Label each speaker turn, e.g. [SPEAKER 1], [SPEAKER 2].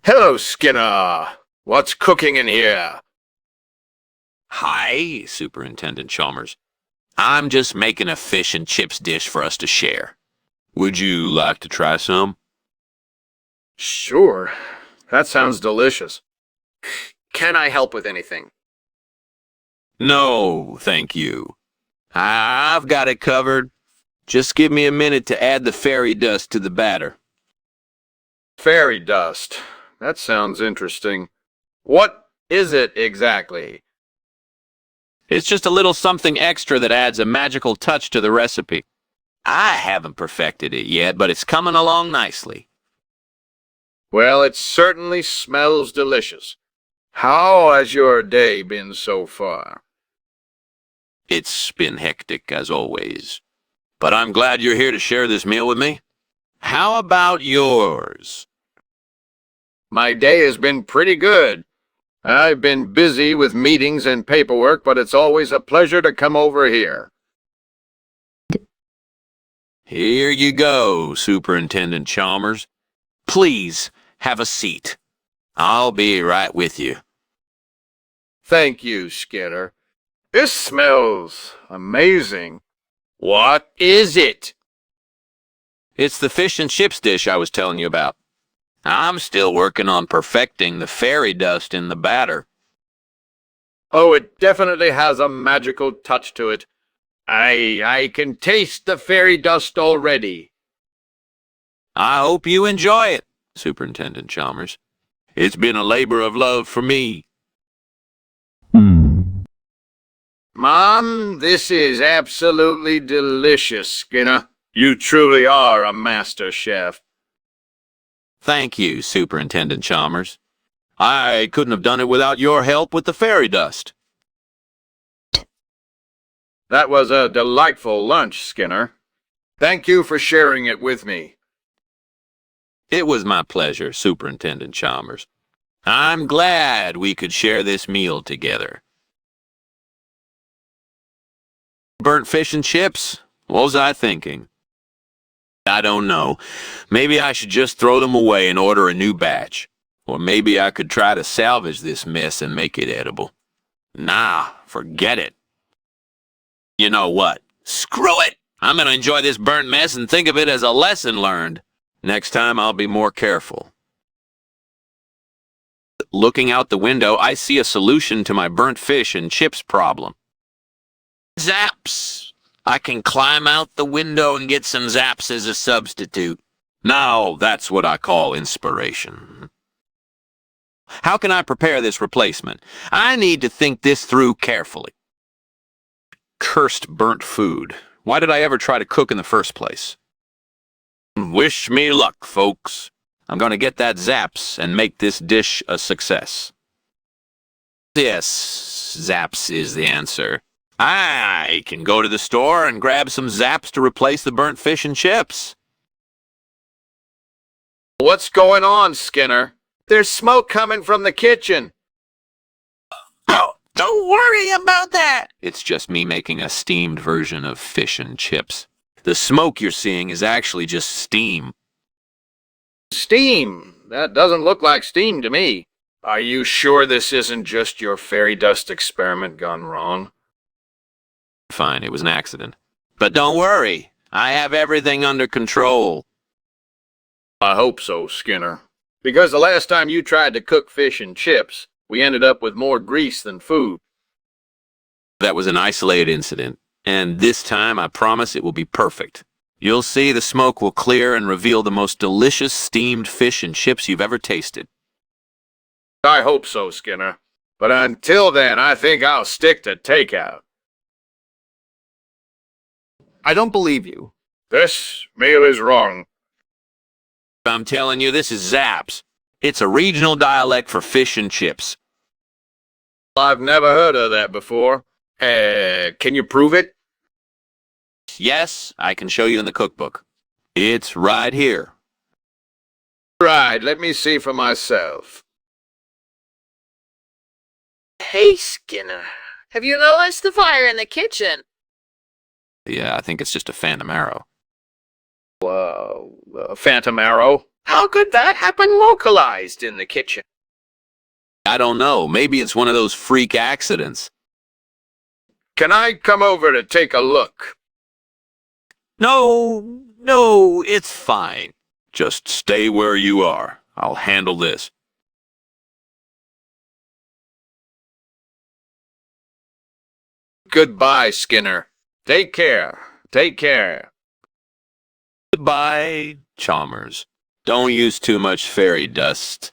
[SPEAKER 1] Hello, Skinner. What's cooking in here?
[SPEAKER 2] Hi, Superintendent Chalmers. I'm just making a fish and chips dish for us to share. Would you like to try some?
[SPEAKER 1] Sure. That sounds delicious. Can I help with anything?
[SPEAKER 2] No, thank you. I've got it covered. Just give me a minute to add the fairy dust to the batter.
[SPEAKER 1] Fairy dust. That sounds interesting. What is it exactly?
[SPEAKER 2] It's just a little something extra that adds a magical touch to the recipe. I haven't perfected it yet, but it's coming along nicely.
[SPEAKER 1] Well, it certainly smells delicious. How has your day been so far?
[SPEAKER 2] It's been hectic, as always. But I'm glad you're here to share this meal with me. How about yours?
[SPEAKER 1] My day has been pretty good. I've been busy with meetings and paperwork, but it's always a pleasure to come over here.
[SPEAKER 2] Here you go, Superintendent Chalmers. Please have a seat. I'll be right with you.
[SPEAKER 1] Thank you, Skinner. This smells amazing. What is it?
[SPEAKER 2] It's the fish and chips dish I was telling you about. I'm still working on perfecting the fairy dust in the batter.
[SPEAKER 1] Oh, it definitely has a magical touch to it. I can taste the fairy dust already.
[SPEAKER 2] I hope you enjoy it, Superintendent Chalmers. It's been a labor of love for me.
[SPEAKER 1] Mom, this is absolutely delicious, Skinner. You truly are a master chef.
[SPEAKER 2] Thank you, Superintendent Chalmers. I couldn't have done it without your help with the fairy dust.
[SPEAKER 1] That was a delightful lunch, Skinner. Thank you for sharing it with me.
[SPEAKER 2] It was my pleasure, Superintendent Chalmers. I'm glad we could share this meal together. Burnt fish and chips? What was I thinking? I don't know. Maybe I should just throw them away and order a new batch. Or maybe I could try to salvage this mess and make it edible. Nah, forget it. You know what? Screw it! I'm gonna enjoy this burnt mess and think of it as a lesson learned. Next time I'll be more careful. Looking out the window, I see a solution to my burnt fish and chips problem. Zaps! I can climb out the window and get some zaps as a substitute. Now that's what I call inspiration. How can I prepare this replacement? I need to think this through carefully. Cursed burnt food. Why did I ever try to cook in the first place? Wish me luck, folks. I'm going to get that zaps and make this dish a success. Yes, zaps is the answer. I can go to the store and grab some zaps to replace the burnt fish and chips.
[SPEAKER 1] What's going on, Skinner? There's smoke coming from the kitchen.
[SPEAKER 2] Oh, don't worry about that. It's just me making a steamed version of fish and chips. The smoke you're seeing is actually just steam.
[SPEAKER 1] Steam? That doesn't look like steam to me. Are you sure this isn't just your fairy dust experiment gone wrong?
[SPEAKER 2] Fine, it was an accident. But don't worry, I have everything under control.
[SPEAKER 1] I hope so, Skinner. Because the last time you tried to cook fish and chips, we ended up with more grease than food.
[SPEAKER 2] That was an isolated incident, and this time I promise it will be perfect. You'll see the smoke will clear and reveal the most delicious steamed fish and chips you've ever tasted.
[SPEAKER 1] I hope so, Skinner. But until then, I think I'll stick to takeout.
[SPEAKER 3] I don't believe you.
[SPEAKER 1] This meal is wrong.
[SPEAKER 2] I'm telling you, this is Zaps. It's a regional dialect for fish and chips.
[SPEAKER 1] I've never heard of that before. Can you prove it?
[SPEAKER 2] Yes, I can show you in the cookbook. It's right here.
[SPEAKER 1] Right, let me see for myself.
[SPEAKER 4] Hey, Skinner. Have you noticed the fire in the kitchen?
[SPEAKER 2] Yeah, I think it's just a phantom arrow.
[SPEAKER 1] Phantom arrow?
[SPEAKER 4] How could that happen localized in the kitchen?
[SPEAKER 2] I don't know. Maybe it's one of those freak accidents.
[SPEAKER 1] Can I come over to take a look?
[SPEAKER 2] No, it's fine. Just stay where you are. I'll handle this.
[SPEAKER 1] Goodbye, Skinner. Take care. Take care.
[SPEAKER 2] Goodbye, Chalmers. Don't use too much fairy dust.